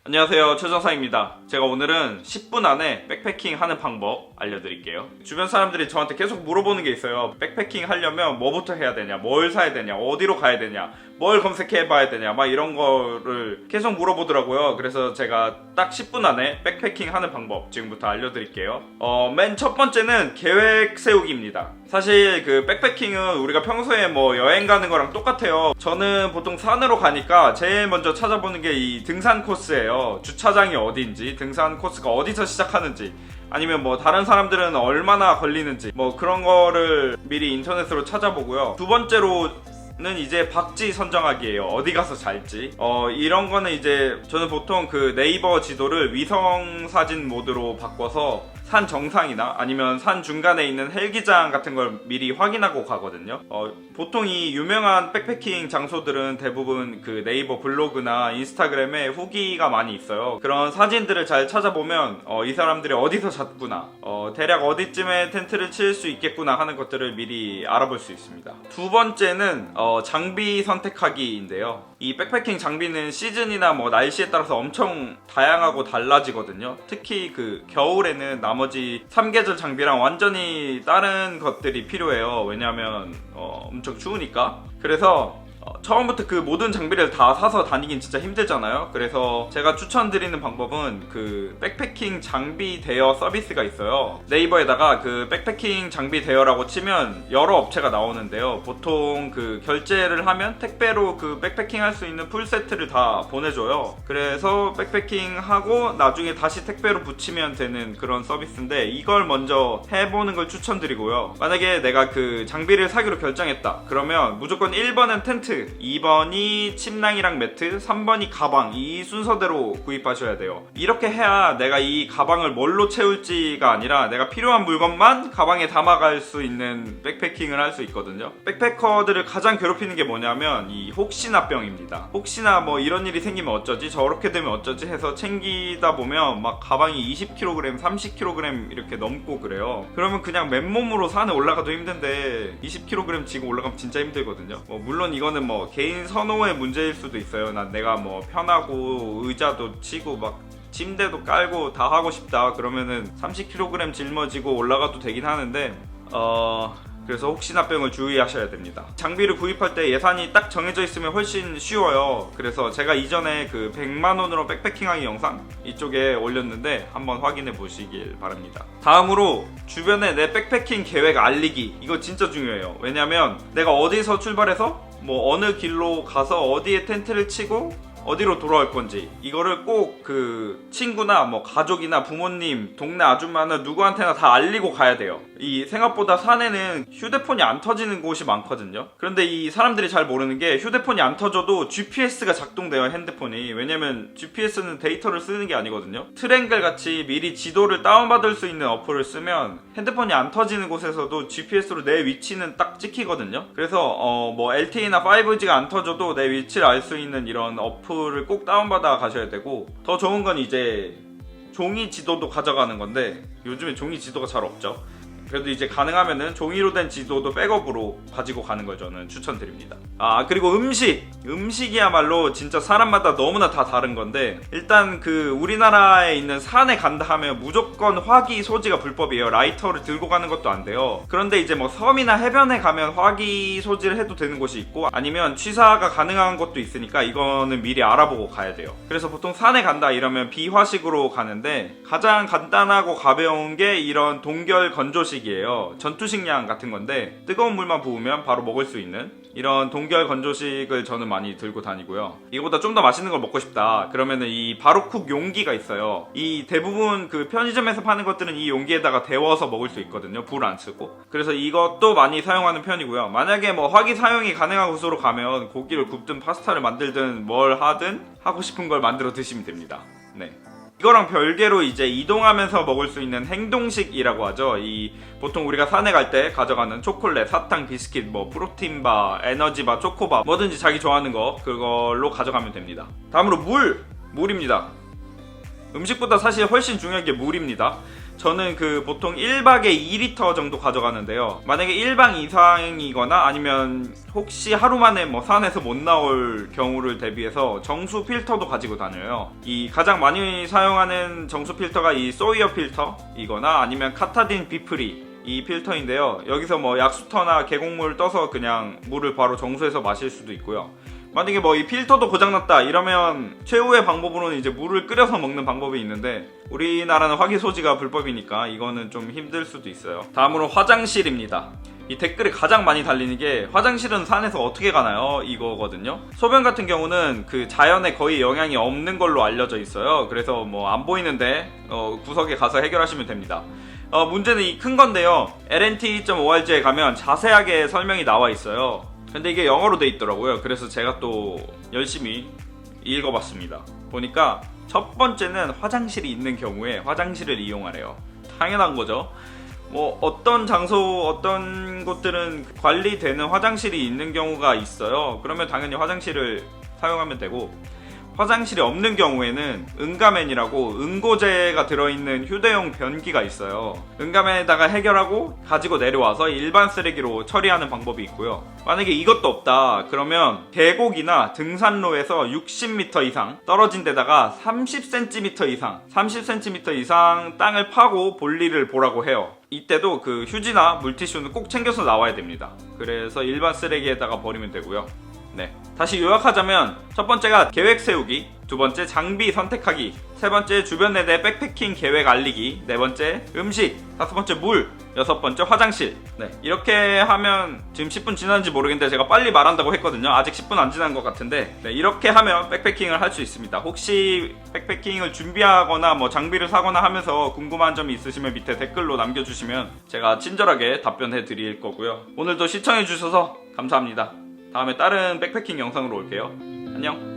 안녕하세요, 최정상입니다. 제가 오늘은 10분 안에 백패킹 하는 방법 알려드릴게요. 주변 사람들이 저한테 계속 물어보는 게 있어요. 백패킹 하려면 뭐부터 해야 되냐, 뭘 사야 되냐, 어디로 가야 되냐, 뭘 검색해 봐야 되냐, 막 이런 거를 계속 물어보더라고요. 그래서 제가 딱 10분 안에 백패킹 하는 방법 지금부터 알려드릴게요. 맨 첫 번째는 계획 세우기입니다. 사실 그 백패킹은 우리가 평소에 뭐 여행 가는 거랑 똑같아요. 저는 보통 산으로 가니까 제일 먼저 찾아보는 게 이 등산 코스예요. 주차장이 어디인지, 등산 코스가 어디서 시작하는지, 아니면 뭐 다른 사람들은 얼마나 걸리는지, 뭐 그런 거를 미리 인터넷으로 찾아보고요. 두 번째로는 이제 박지 선정하기예요. 어디 가서 잘지. 이런 거는 이제 저는 보통 그 네이버 지도를 위성 사진 모드로 바꿔서 산 정상이나 아니면 산 중간에 있는 헬기장 같은 걸 미리 확인하고 가거든요. 보통 이 유명한 백패킹 장소들은 대부분 그 네이버 블로그나 인스타그램에 후기가 많이 있어요. 그런 사진들을 잘 찾아보면 이 사람들이 어디서 잤구나, 대략 어디쯤에 텐트를 칠 수 있겠구나 하는 것들을 미리 알아볼 수 있습니다. 두 번째는 장비 선택하기인데요. 이 백패킹 장비는 시즌이나 뭐 날씨에 따라서 엄청 다양하고 달라지거든요. 특히 그 겨울에는 나머지 3계절 장비랑 완전히 다른 것들이 필요해요. 왜냐하면 엄청 추우니까. 그래서 처음부터 그 모든 장비를 다 사서 다니긴 진짜 힘들잖아요. 그래서 제가 추천드리는 방법은 그 백패킹 장비 대여 서비스가 있어요. 네이버에다가 그 백패킹 장비 대여라고 치면 여러 업체가 나오는데요. 보통 그 결제를 하면 택배로 그 백패킹 할 수 있는 풀세트를 다 보내줘요. 그래서 백패킹 하고 나중에 다시 택배로 붙이면 되는 그런 서비스인데, 이걸 먼저 해보는 걸 추천드리고요. 만약에 내가 그 장비를 사기로 결정했다 그러면 무조건 1번은 텐트, 2번이 침낭이랑 매트, 3번이 가방, 이 순서대로 구입하셔야 돼요. 이렇게 해야 내가 이 가방을 뭘로 채울지가 아니라 내가 필요한 물건만 가방에 담아갈 수 있는 백패킹을 할 수 있거든요. 백패커들을 가장 괴롭히는 게 뭐냐면 이 혹시나병입니다. 혹시나 뭐 이런 일이 생기면 어쩌지, 저렇게 되면 어쩌지 해서 챙기다 보면 막 가방이 20kg, 30kg 이렇게 넘고 그래요. 그러면 그냥 맨몸으로 산에 올라가도 힘든데 20kg 지고 올라가면 진짜 힘들거든요. 물론 이거는 뭐 개인 선호의 문제일 수도 있어요. 난 내가 뭐 편하고 의자도 치고 막 침대도 깔고 다 하고 싶다 그러면은 30kg 짊어지고 올라가도 되긴 하는데 그래서 혹시나병을 주의하셔야 됩니다. 장비를 구입할 때 예산이 딱 정해져 있으면 훨씬 쉬워요. 그래서 제가 이전에 그 100만원으로 백패킹하기 영상 이쪽에 올렸는데 한번 확인해 보시길 바랍니다. 다음으로 주변에 내 백패킹 계획 알리기, 이거 진짜 중요해요. 왜냐면 내가 어디서 출발해서 뭐 어느 길로 가서 어디에 텐트를 치고 어디로 돌아올 건지, 이거를 꼭 그 친구나 뭐 가족이나 부모님, 동네 아줌마나 누구한테나 다 알리고 가야 돼요. 이 생각보다 산에는 휴대폰이 안 터지는 곳이 많거든요. 그런데 이 사람들이 잘 모르는 게 휴대폰이 안 터져도 GPS가 작동돼요, 핸드폰이. 왜냐면 GPS는 데이터를 쓰는 게 아니거든요. 트랭글 같이 미리 지도를 다운받을 수 있는 어플을 쓰면 핸드폰이 안 터지는 곳에서도 GPS로 내 위치는 딱 찍히거든요. 그래서 뭐 LTE나 5G가 안 터져도 내 위치를 알 수 있는 이런 어플을 꼭 다운받아 가셔야 되고, 더 좋은 건 이제 종이 지도도 가져가는 건데 요즘에 종이 지도가 잘 없죠. 그래도 이제 가능하면은 종이로 된 지도도 백업으로 가지고 가는 걸 저는 추천드립니다. 그리고 음식이야말로 진짜 사람마다 너무나 다 다른 건데, 일단 그 우리나라에 있는 산에 간다 하면 무조건 화기 소지가 불법이에요. 라이터를 들고 가는 것도 안 돼요. 그런데 이제 뭐 섬이나 해변에 가면 화기 소지를 해도 되는 곳이 있고, 아니면 취사가 가능한 것도 있으니까 이거는 미리 알아보고 가야 돼요. 그래서 보통 산에 간다 이러면 비화식으로 가는데, 가장 간단하고 가벼운 게 이런 동결 건조식 이에요. 전투식량 같은 건데 뜨거운 물만 부으면 바로 먹을 수 있는 이런 동결 건조식을 저는 많이 들고 다니고요. 이거보다 좀 더 맛있는 걸 먹고 싶다 그러면은 이 바로쿡 용기가 있어요. 이 대부분 그 편의점에서 파는 것들은 이 용기에다가 데워서 먹을 수 있거든요, 불 안 쓰고. 그래서 이것도 많이 사용하는 편이고요. 만약에 뭐 화기 사용이 가능한 곳으로 가면 고기를 굽든 파스타를 만들든 뭘 하든 하고 싶은 걸 만들어 드시면 됩니다. 네. 이거랑 별개로 이제 이동하면서 먹을 수 있는 행동식이라고 하죠. 이 보통 우리가 산에 갈 때 가져가는 초콜릿, 사탕, 비스킷, 뭐 프로틴바, 에너지바, 초코바, 뭐든지 자기 좋아하는 거 그걸로 가져가면 됩니다. 다음으로 물입니다. 음식보다 사실 훨씬 중요한 게 물입니다. 저는 그 보통 1박에 2리터 정도 가져가는데요. 만약에 1박 이상이거나 아니면 혹시 하루 만에 뭐 산에서 못 나올 경우를 대비해서 정수 필터도 가지고 다녀요. 이 가장 많이 사용하는 정수 필터가 이 소이어 필터이거나 아니면 카타딘 비프리 이 필터인데요. 여기서 뭐 약수터나 계곡물 떠서 그냥 물을 바로 정수해서 마실 수도 있고요. 만약에 뭐 이 필터도 고장났다 이러면 최후의 방법으로는 이제 물을 끓여서 먹는 방법이 있는데 우리나라는 화기 소지가 불법이니까 이거는 좀 힘들 수도 있어요. 다음으로 화장실입니다. 이 댓글이 가장 많이 달리는 게 화장실은 산에서 어떻게 가나요? 이거거든요. 소변 같은 경우는 그 자연에 거의 영향이 없는 걸로 알려져 있어요. 그래서 뭐 안 보이는데 구석에 가서 해결하시면 됩니다. 문제는 이 큰 건데요. lnt.org에 가면 자세하게 설명이 나와 있어요. 근데 이게 영어로 돼 있더라고요. 그래서 제가 또 열심히 읽어봤습니다. 보니까 첫 번째는 화장실이 있는 경우에 화장실을 이용하래요. 당연한 거죠. 뭐 어떤 장소, 어떤 곳들은 관리되는 화장실이 있는 경우가 있어요. 그러면 당연히 화장실을 사용하면 되고, 화장실이 없는 경우에는 응가맨이라고 응고제가 들어있는 휴대용 변기가 있어요. 응가맨에다가 해결하고 가지고 내려와서 일반 쓰레기로 처리하는 방법이 있고요. 만약에 이것도 없다 그러면 계곡이나 등산로에서 60m 이상 떨어진 데다가 30cm 이상 땅을 파고 볼일을 보라고 해요. 이때도 그 휴지나 물티슈는 꼭 챙겨서 나와야 됩니다. 그래서 일반 쓰레기에다가 버리면 되고요. 네, 다시 요약하자면 첫 번째가 계획 세우기, 두 번째 장비 선택하기, 세 번째 주변 내내 백패킹 계획 알리기, 네 번째 음식, 다섯 번째 물, 여섯 번째 화장실. 네, 이렇게 하면 지금 10분 지났는지 모르겠는데 제가 빨리 말한다고 했거든요. 아직 10분 안 지난 것 같은데, 네, 이렇게 하면 백패킹을 할 수 있습니다. 혹시 백패킹을 준비하거나 뭐 장비를 사거나 하면서 궁금한 점이 있으시면 밑에 댓글로 남겨주시면 제가 친절하게 답변해 드릴 거고요. 오늘도 시청해 주셔서 감사합니다. 다음에 다른 백패킹 영상으로 올게요. 안녕.